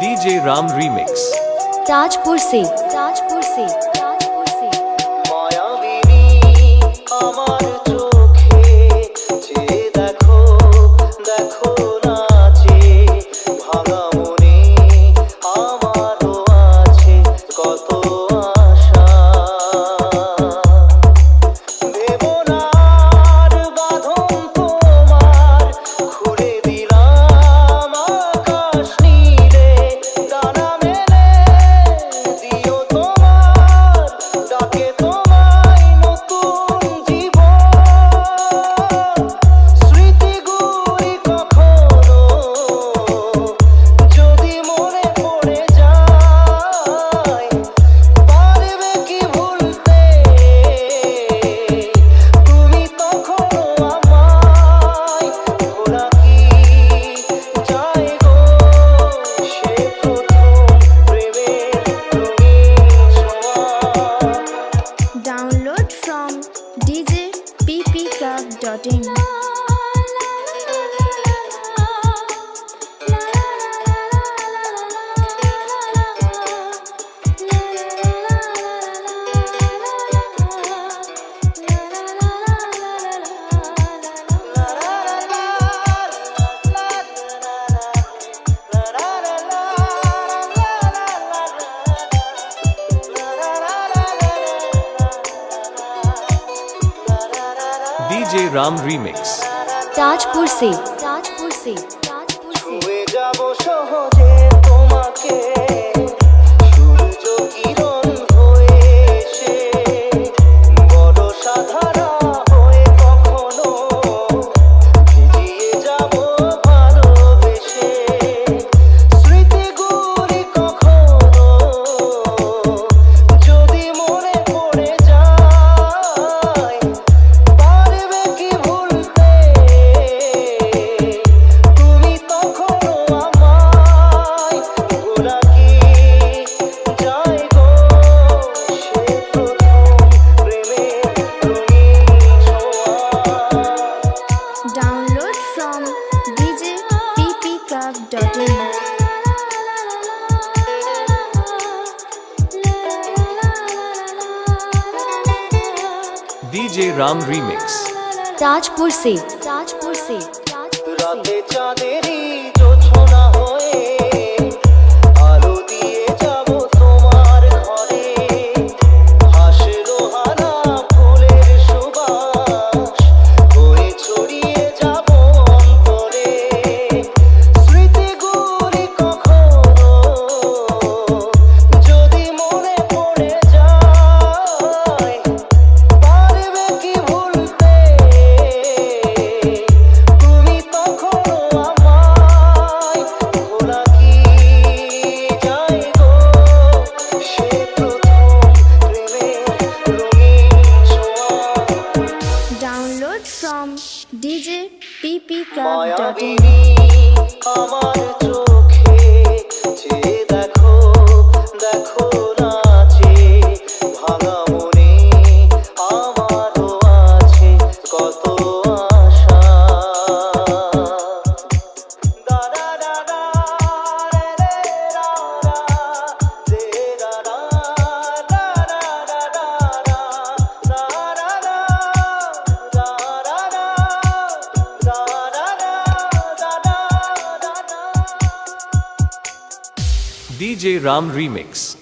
DJ Ram Remix Tajpur से মায়াবিনী আমার চোখে যে দেখো দেখো নাচে ভাঙা মনে আমারও আছে কত আশা দেবনার বাঁধন তোমার খুলে দিলাম আকাশ নীলে ডানা মেলে দিও তোমার ডাকে তোমায় নতুন জীবন স্মৃতিগুলি কখনো যদি মনে পড়ে যায় পারবে কি ভুলতে তুমি তখনো আমায় ভোলা কি যায় গো সে প্রথম প্রেমের রঙিন ছোঁয়া download from djppclub.in DJ Ram Remix Tajpur से ছুঁয়ে যাব সহজে তোমাকে সূর্য কিরণ হয়ে এসে বড় সাধারা হয়ে কখনো ভিজিয়ে যাব ভালোবেসে স্মৃতিগুলি কখনো যদি মনে পড়ে যায় পারবে কি ভুলতে তুমি তখনো আমায় ভোলা কি যায় গো সে প্রথম প্রেমের রঙিন ছোঁয়া download from djppclub.in DJ Ram Remix Tajpur से রাতে চাঁদেরই জোছনা হয়ে আলো দিয়ে যাব তোমার ঘরে হাসলো হানা ফুলের সুবাস হয়ে ছড়িয়ে যাব অন্তরে স্মৃতিগুলি কখনো যদি মনে পড়ে যায় পারবে কি ভুলতে তুমি তখনো আমায় ভোলা কি যায় গো সে প্রথম প্রেমের রঙিন ছোঁয়া डाउनलोड फ्रॉम djppclub.in মায়াবিনী আমার চোখে যে দেখো দেখো নাচে ভাঙা মনে আমারও আছে কত আশা দা দা দা দা রে রে রা রা রে রা রা রা রা রা রা রা রা রা DJ Ram Remix